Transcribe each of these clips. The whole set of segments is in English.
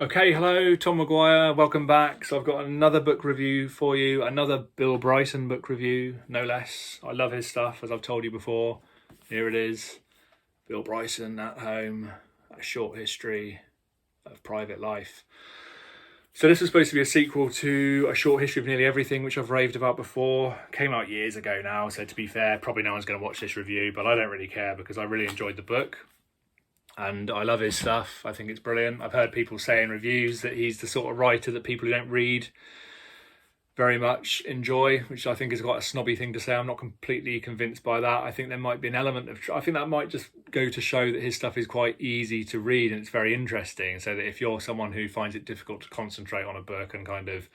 Okay, hello, Tom Maguire, welcome back. So I've got another book review for you, another Bill Bryson book review, no less. I love his stuff, as I've told you before. Here it is, Bill Bryson at Home, A Short History of Private Life. So this was supposed to be a sequel to A Short History of Nearly Everything, which I've raved about before. Came out years ago now, so to be fair, probably no one's going to watch this review, but I don't really care because I really enjoyed the book. And I love his stuff. I think it's brilliant. I've heard people say in reviews that he's the sort of writer that people who don't read very much enjoy, which I think is quite a snobby thing to say. I'm not completely convinced by that. I think there might be an element of, I think that might just go to show that his stuff is quite easy to read and it's very interesting. So that if you're someone who finds it difficult to concentrate on a book and kind of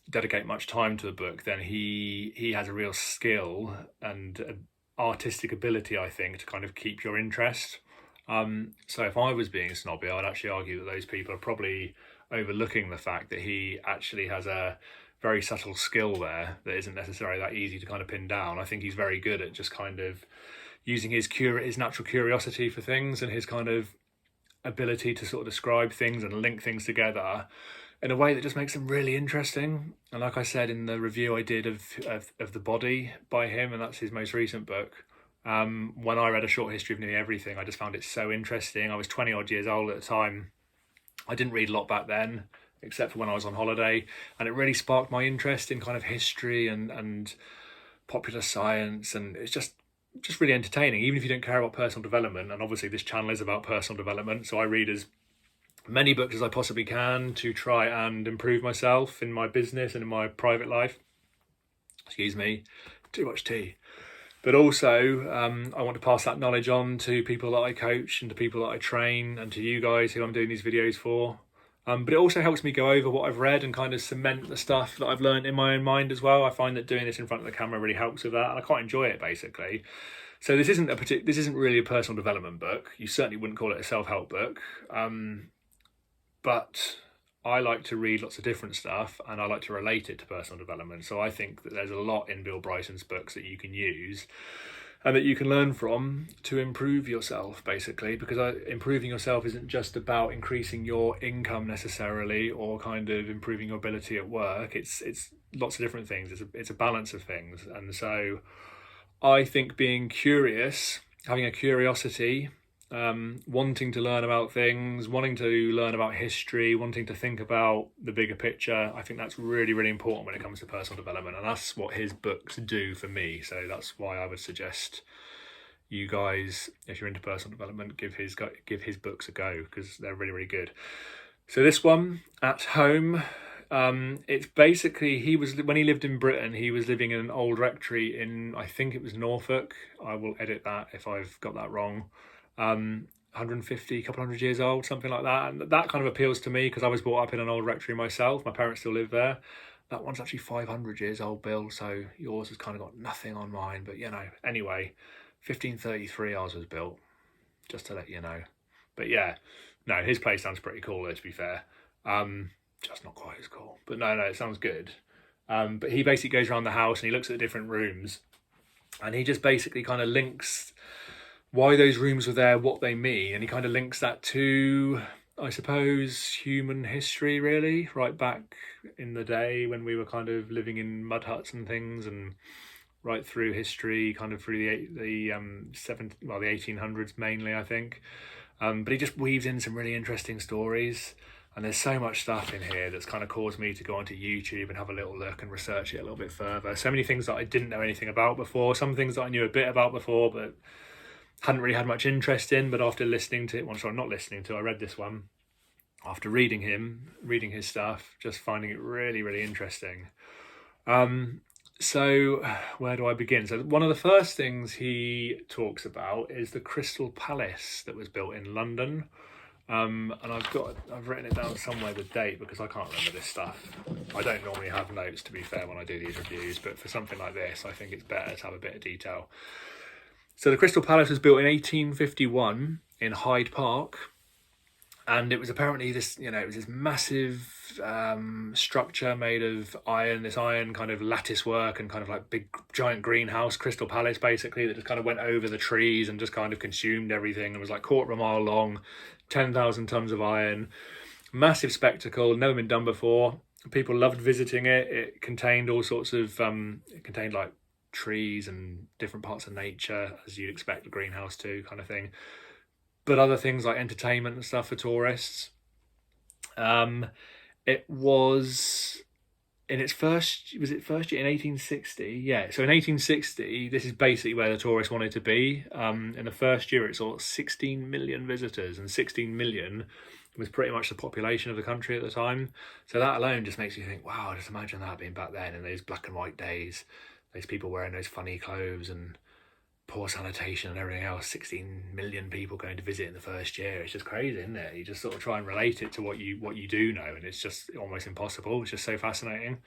dedicate much time to a book, then he has a real skill and artistic ability, I think, to kind of keep your interest. So if I was being snobby, I'd actually argue that those people are probably overlooking the fact that he actually has a very subtle skill there that isn't necessarily that easy to kind of pin down. I think he's very good at just kind of using his natural curiosity for things and his kind of ability to sort of describe things and link things together in a way that just makes them really interesting. And like I said in the review I did of The Body by him, and that's his most recent book, when I read A Short History of Nearly Everything, I just found it so interesting. I was 20 odd years old at the time. I didn't read a lot back then, except for when I was on holiday. And it really sparked my interest in kind of history and popular science. And it's just really entertaining, even if you don't care about personal development. And obviously this channel is about personal development. So I read as many books as I possibly can to try and improve myself in my business and in my private life. Excuse me, too much tea. But also, I want to pass that knowledge on to people that I coach and to people that I train and to you guys who I'm doing these videos for. But it also helps me go over what I've read and kind of cement the stuff that I've learned in my own mind as well. I find that doing this in front of the camera really helps with that, and I quite enjoy it basically. So this isn't really a personal development book. You certainly wouldn't call it a self-help book, but I like to read lots of different stuff and I like to relate it to personal development. So I think that there's a lot in Bill Bryson's books that you can use and that you can learn from to improve yourself, basically, because improving yourself isn't just about increasing your income necessarily or kind of improving your ability at work. It's lots of different things. It's a balance of things. And so I think being curious, having a curiosity, wanting to learn about things, wanting to learn about history, wanting to think about the bigger picture, I think that's really, really important when it comes to personal development, and that's what his books do for me. So that's why I would suggest you guys, if you're into personal development, give his books a go, because they're really, really good. So this one, At Home, it's basically, when he lived in Britain, he was living in an old rectory in, I think it was Norfolk. I will edit that if I've got that wrong. 150, couple hundred years old, something like that. And that kind of appeals to me because I was brought up in an old rectory myself. My parents still live there. That one's actually 500 years old, Bill, so yours has kind of got nothing on mine. But, you know, anyway, 1533 ours was built, just to let you know. But, yeah, no, his place sounds pretty cool, though, to be fair. Just not quite as cool. But, no, it sounds good. But he basically goes around the house and he looks at the different rooms. And he just basically kind of links why those rooms were there, what they mean, and he kind of links that to, I suppose, human history, really, right back in the day when we were kind of living in mud huts and things, and right through history, kind of through the 1800s mainly, I think. But he just weaves in some really interesting stories, and there's so much stuff in here that's kind of caused me to go onto YouTube and have a little look and research it a little bit further. So many things that I didn't know anything about before, some things that I knew a bit about before, but hadn't really had much interest in. But after listening to it, I read this one after reading his stuff, just finding it really, really interesting. So where do I begin? So one of the first things he talks about is the Crystal Palace that was built in London. And I've written it down somewhere, the date, because I can't remember this stuff. I don't normally have notes, to be fair, when I do these reviews, but for something like this, I think it's better to have a bit of detail. So the Crystal Palace was built in 1851 in Hyde Park, and it was apparently this massive structure made of iron, this iron kind of lattice work and kind of like big giant greenhouse, Crystal Palace basically, that just kind of went over the trees and just kind of consumed everything and was like 1/4 mile long, 10,000 tons of iron, Massive spectacle, never been done before. People loved visiting it. It contained all sorts of, it contained like trees and different parts of nature, as you'd expect a greenhouse to, kind of thing. But other things like entertainment and stuff for tourists. It was in its first, was it first year in 1860? Yeah, so in 1860, this is basically where the tourists wanted to be. In the first year, it saw 16 million visitors, and 16 million was pretty much the population of the country at the time. So that alone just makes you think, wow, just imagine that being back then in those black and white days, those people wearing those funny clothes and poor sanitation and everything else. 16 million people going to visit in the first year. It's just crazy, isn't it? You just sort of try and relate it to what you do know, and it's just almost impossible. It's just so fascinating.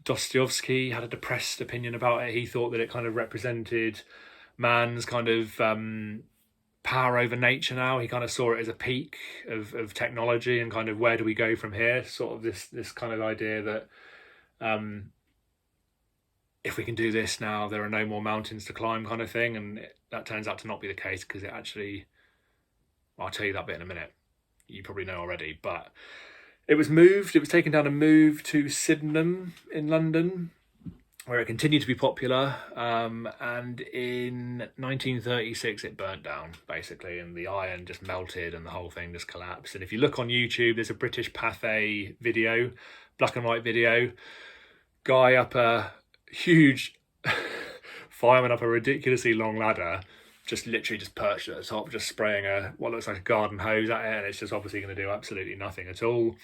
Dostoevsky had a depressed opinion about it. He thought that it kind of represented man's kind of power over nature now. He kind of saw it as a peak of technology, and kind of where do we go from here? Sort of this kind of idea that if we can do this now, there are no more mountains to climb, kind of thing. And that turns out to not be the case, because it actually, well, I'll tell you that bit in a minute. You probably know already, but it was taken down and moved to Sydenham in London, where it continued to be popular. And in 1936, it burnt down, basically, and the iron just melted and the whole thing just collapsed. And if you look on YouTube, there's a British Pathé video, black and white video, guy up a huge fireman up a ridiculously long ladder, just literally just perched at the top, just spraying what looks like a garden hose at it, and it's just obviously going to do absolutely nothing at all.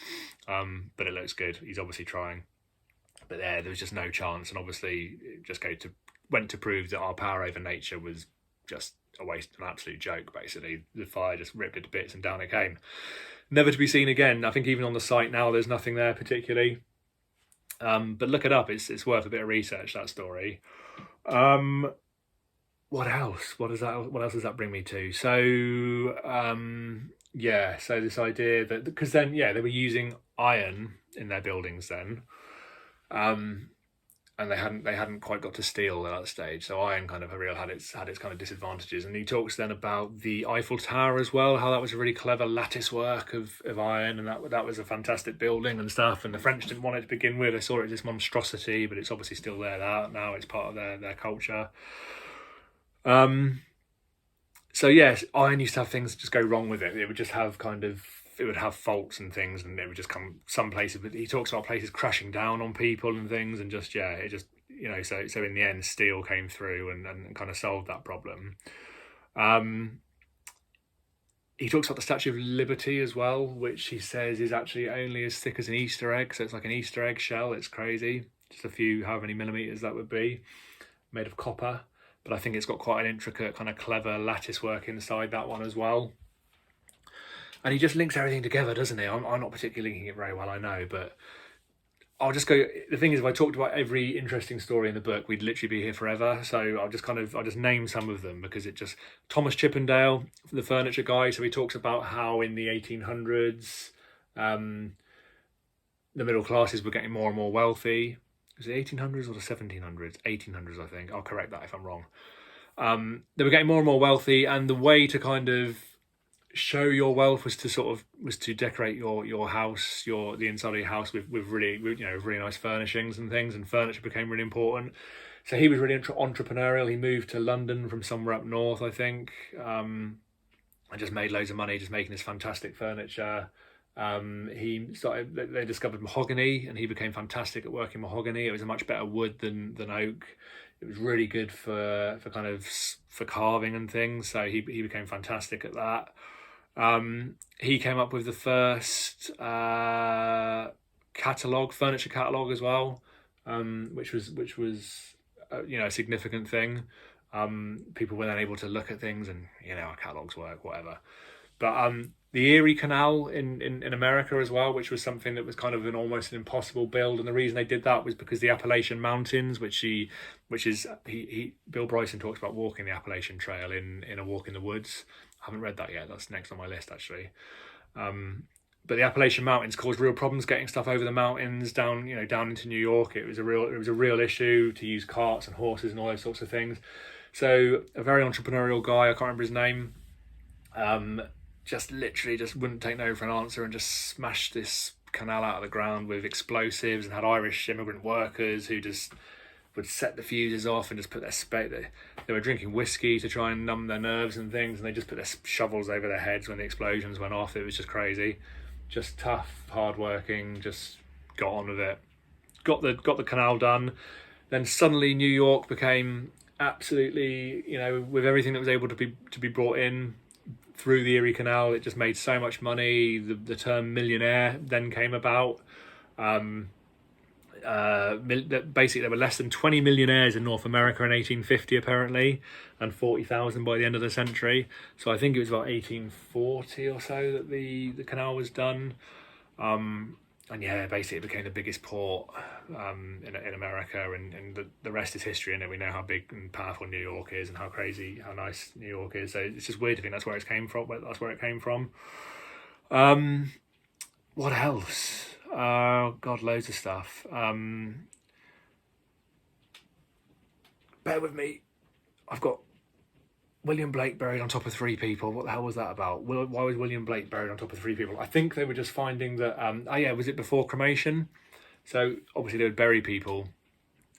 But it looks good. He's obviously trying. But there was just no chance, and obviously it just went to prove that our power over nature was just a waste, an absolute joke. Basically, the fire just ripped it to bits, and down it came, never to be seen again. I think even on the site now, there's nothing there particularly. But look it up. It's worth a bit of research, that story. What else? What else does that bring me to? So so this idea that, because then they were using iron in their buildings then, and they hadn't quite got to steel at that stage. So iron kind of had its kind of disadvantages. And he talks then about the Eiffel Tower as well, how that was a really clever lattice work of iron, and that was a fantastic building and stuff. And the French didn't want it to begin with. They saw it as this monstrosity, but it's obviously still there now. It's part of their culture. So yes, iron used to have things just go wrong with it. It would just have it would have faults and things, and it would just come some places. But he talks about places crashing down on people and things, and just it just so in the end, steel came through and kind of solved that problem. He talks about the Statue of Liberty as well, which he says is actually only as thick as an Easter egg. So it's like an Easter egg shell. It's crazy. Just a few, however many millimeters that would be, made of copper. But I think it's got quite an intricate, kind of clever lattice work inside that one as well. And he just links everything together, doesn't he? I'm not particularly linking it very well, I know, but I'll just go. The thing is, if I talked about every interesting story in the book, we'd literally be here forever. So I'll just name some of them, because it just, Thomas Chippendale, the furniture guy. So he talks about how in the 1800s, the middle classes were getting more and more wealthy. Was it 1800s or the 1700s? 1800s, I think. I'll correct that if I'm wrong. They were getting more and more wealthy, and the way to kind of show your wealth was to decorate your house, the inside of your house with really nice furnishings and things, and furniture became really important. So he was really entrepreneurial. He moved to London from somewhere up north, I think, and just made loads of money just making this fantastic furniture. They discovered mahogany, and he became fantastic at working mahogany. It was a much better wood than oak. It was really good for carving and things. So he became fantastic at that. He came up with the first furniture catalogue as well, which was a significant thing. People were then able to look at things, and how catalogues work, whatever. But the Erie Canal in America as well, which was something that was kind of almost an impossible build, and the reason they did that was because the Appalachian Mountains, Bill Bryson talks about walking the Appalachian Trail in A Walk in the Woods. I haven't read that yet. That's next on my list, actually. But the Appalachian Mountains caused real problems getting stuff over the mountains down into New York. It was a real issue to use carts and horses and all those sorts of things. So a very entrepreneurial guy, I can't remember his name, just literally just wouldn't take no for an answer and just smashed this canal out of the ground with explosives, and had Irish immigrant workers who just would set the fuses off and just put they were drinking whiskey to try and numb their nerves and things, and they just put their shovels over their heads when the explosions went off. It was just crazy. Just tough, hard-working, just got on with it. Got the canal done. Then suddenly New York became absolutely, with everything that was able to be brought in through the Erie Canal, it just made so much money. The term millionaire then came about. Basically, there were less than 20 millionaires in North America in 1850 apparently, and 40,000 by the end of the century. So I think it was about 1840 or so that the canal was done. And yeah, basically it became the biggest port in America, and the rest is history. And we know how big and powerful New York is, and how nice New York is. So it's just weird to think that's where it came from. What else? God, loads of stuff. Bear with me. I've got William Blake buried on top of 3 people. What the hell was that about? Why was William Blake buried on top of 3 people? I think they were just finding that... was it before cremation? So obviously they would bury people,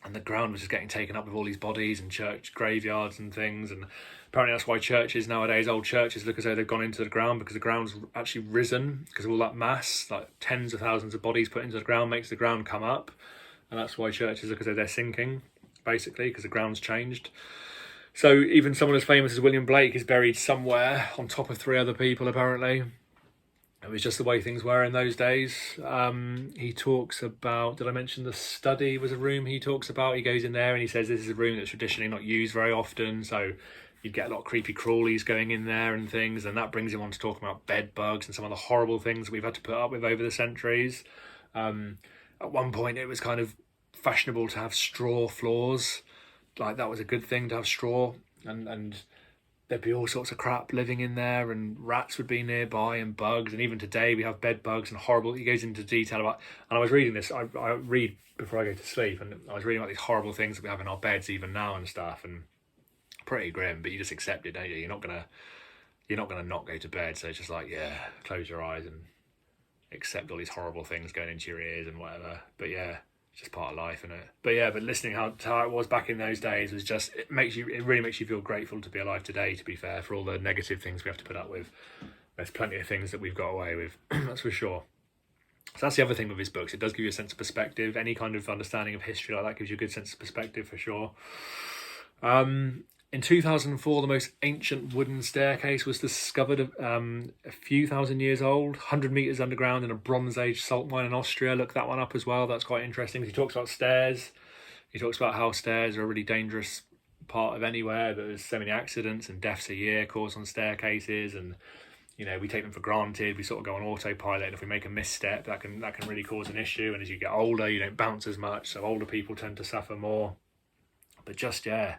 and the ground was just getting taken up with all these bodies and church graveyards and things. And apparently that's why churches nowadays, old churches, look as though they've gone into the ground, because the ground's actually risen because of all that mass, like tens of thousands of bodies put into the ground makes the ground come up. And that's why churches look as though they're sinking, basically, because the ground's changed. So even someone as famous as William Blake is buried somewhere on top of 3 other people, apparently. It was just the way things were in those days. He talks about... Did I mention the study was a room he talks about? He goes in there and he says this is a room that's traditionally not used very often, so you'd get a lot of creepy crawlies going in there and things, and that brings him on to talk about bed bugs and some of the horrible things that we've had to put up with over the centuries. At one point it was kind of fashionable to have straw floors. Like, that was a good thing to have straw, and there'd be all sorts of crap living in there, and rats would be nearby, and bugs, and even today we have bed bugs and horrible... He goes into detail about... And I was reading this, I read before I go to sleep, and I was reading about these horrible things that we have in our beds even now and stuff, and pretty grim, but you just accept it, don't you? You're not gonna not go to bed, so it's just like, yeah, close your eyes and accept all these horrible things going into your ears and whatever. But yeah, it's just part of life, isn't it? But yeah, but listening how it was back in those days was just... It really makes you feel grateful to be alive today, to be fair, for all the negative things we have to put up with. There's plenty of things that we've got away with, that's for sure. So that's the other thing with his books. It does give you a sense of perspective. Any kind of understanding of history like that gives you a good sense of perspective, for sure. In 2004, the most ancient wooden staircase was discovered, a few thousand years old, 100 metres underground in a Bronze Age salt mine in Austria. Look that one up as well. That's quite interesting. He talks about stairs. He talks about how stairs are a really dangerous part of anywhere. There's so many accidents and deaths a year caused on staircases, and we take them for granted. We sort of go on autopilot, and if we make a misstep, that can really cause an issue. And as you get older, you don't bounce as much, so older people tend to suffer more. But just, yeah,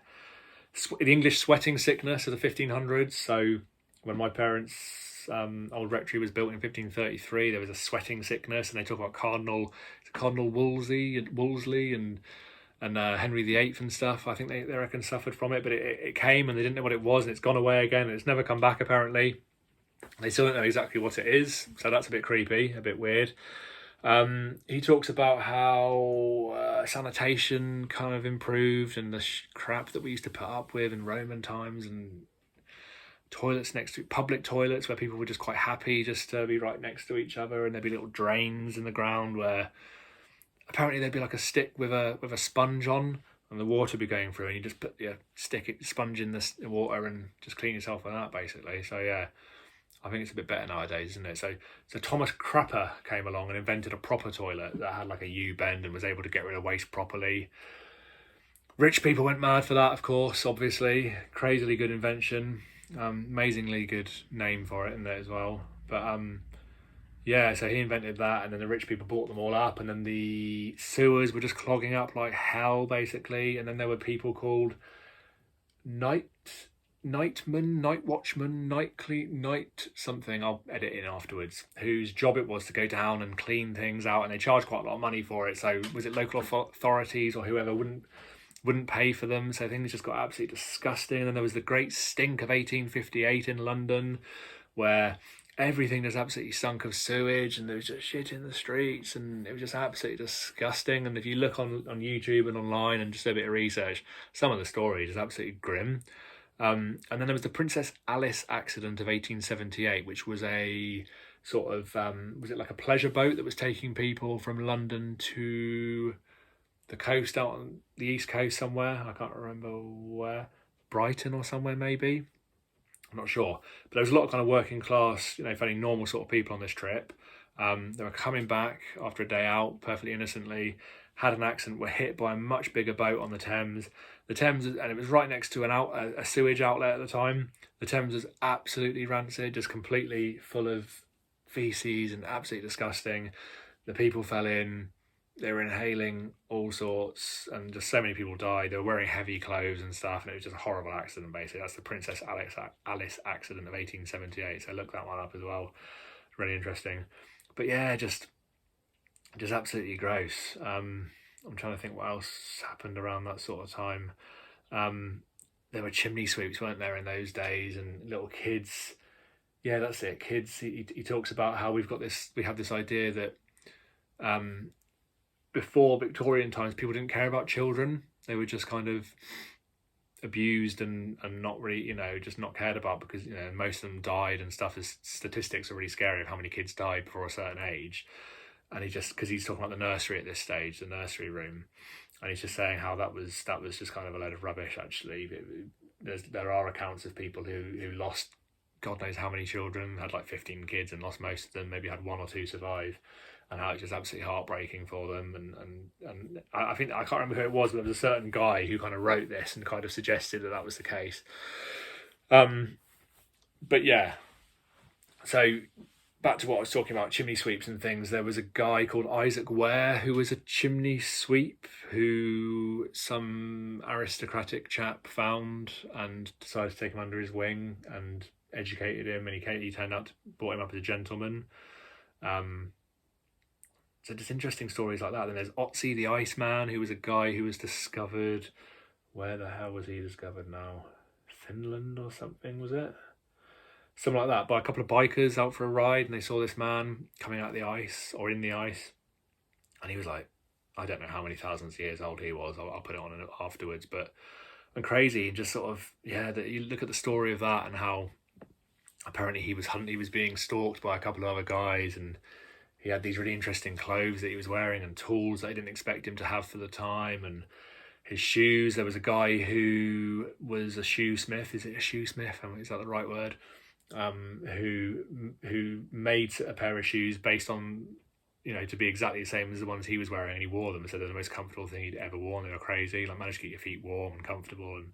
the English sweating sickness of the 1500s. So when my parents' old rectory was built in 1533, there was a sweating sickness, and they talk about Cardinal Wolsey and Henry VIII and stuff. I think they reckon suffered from it, but it came and they didn't know what it was, and it's gone away again, and it's never come back apparently. They still don't know exactly what it is, so that's a bit creepy, a bit weird. He talks about how sanitation kind of improved, and the crap that we used to put up with in Roman times, and toilets next to public toilets where people were just quite happy just to be right next to each other, and there'd be little drains in the ground where apparently there'd be like a stick with a sponge on, and the water would be going through, and you just put sponge in the water and just clean yourself with that, basically. So yeah, I think it's a bit better nowadays, isn't it? So Thomas Crapper came along and invented a proper toilet that had like a U-bend and was able to get rid of waste properly. Rich people went mad for that, of course, obviously. Crazily good invention. Amazingly good name for it in there as well. But yeah, so he invented that, and then the rich people bought them all up, and then the sewers were just clogging up like hell, basically. And then there were people called night watchman, night something, I'll edit in afterwards, whose job it was to go down and clean things out, and they charged quite a lot of money for it. So was it local authorities or whoever wouldn't pay for them, so things just got absolutely disgusting. And then there was the great stink of 1858 in London, where everything just absolutely stunk of sewage, and there was just shit in the streets, and it was just absolutely disgusting. And if you look on YouTube and online and just do a bit of research, some of the stories is absolutely grim. And then there was the Princess Alice accident of 1878, which was a sort of was it like a pleasure boat that was taking people from London to the coast, out on the east coast somewhere. I can't remember where, Brighton or somewhere maybe. I'm not sure, but there was a lot of kind of working class, fairly normal sort of people on this trip. They were coming back after a day out, perfectly innocently, had an accident, were hit by a much bigger boat on the Thames. The Thames, and it was right next to a sewage outlet at the time. The Thames was absolutely rancid, just completely full of feces and absolutely disgusting. The people fell in. They were inhaling all sorts, and just so many people died. They were wearing heavy clothes and stuff, and it was just a horrible accident, basically. That's the Princess Alice accident of 1878, so look that one up as well. It's really interesting. But yeah, just absolutely gross. I'm trying to think what else happened around that sort of time. There were chimney sweeps, weren't there, in those days, and little kids. Yeah, that's it, kids. He talks about how we have this idea that before Victorian times, people didn't care about children. They were just kind of abused and not really, just not cared about, because, most of them died and stuff. His statistics are really scary of how many kids died before a certain age. And because he's talking about the nursery at this stage, the nursery room. And he's just saying how that was just kind of a load of rubbish, actually. There are accounts of people who lost God knows how many children, had like 15 kids and lost most of them, maybe had one or two survive, and how it's just absolutely heartbreaking for them. And I think, I can't remember who it was, but there was a certain guy who kind of wrote this and kind of suggested that was the case. But yeah, so back to what I was talking about, chimney sweeps and things. There was a guy called Isaac Ware who was a chimney sweep who some aristocratic chap found and decided to take him under his wing and educated him, and he turned out to brought him up as a gentleman. So just interesting stories like that. Then there's Otzi the Iceman, who was a guy who was discovered. Where the hell was he discovered now? Finland or something, was it? Something like that, by a couple of bikers out for a ride, and they saw this man coming out of the ice, or in the ice, and he was like, I don't know how many thousands of years old he was. I'll put it on afterwards, and crazy, and just sort of, that you look at the story of that and how apparently he was being stalked by a couple of other guys, and he had these really interesting clothes that he was wearing and tools they didn't expect him to have for the time, and his shoes. There was a guy who was a shoesmith. Is it a shoesmith? Is that the right word? Who made a pair of shoes based on, to be exactly the same as the ones he was wearing, and he wore them. So they're the most comfortable thing he'd ever worn. They were crazy. Like, managed to keep your feet warm and comfortable, and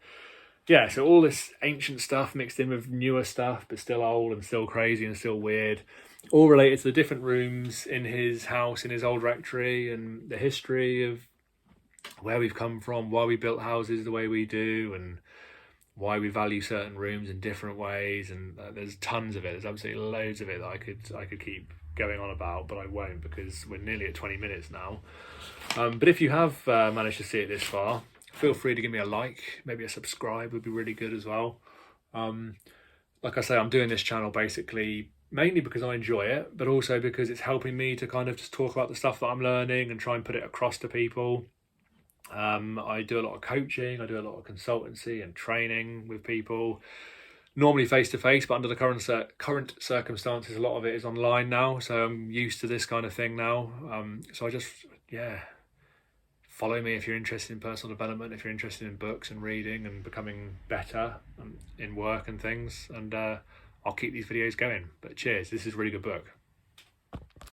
yeah. So all this ancient stuff mixed in with newer stuff, but still old and still crazy and still weird. All related to the different rooms in his house, in his old rectory, and the history of where we've come from, why we built houses the way we do, and why we value certain rooms in different ways. And there's tons of it. There's absolutely loads of it that I could keep going on about, but I won't, because we're nearly at 20 minutes now. But if you have managed to see it this far, feel free to give me a like, maybe a subscribe would be really good as well. Like I say, I'm doing this channel basically mainly because I enjoy it, but also because it's helping me to kind of just talk about the stuff that I'm learning and try and put it across to people. I do a lot of coaching, I do a lot of consultancy and training with people, normally face-to-face, but under the current circumstances, a lot of it is online now, so I'm used to this kind of thing now. So I just, follow me if you're interested in personal development, if you're interested in books and reading and becoming better in work and things, and I'll keep these videos going. But cheers, this is a really good book.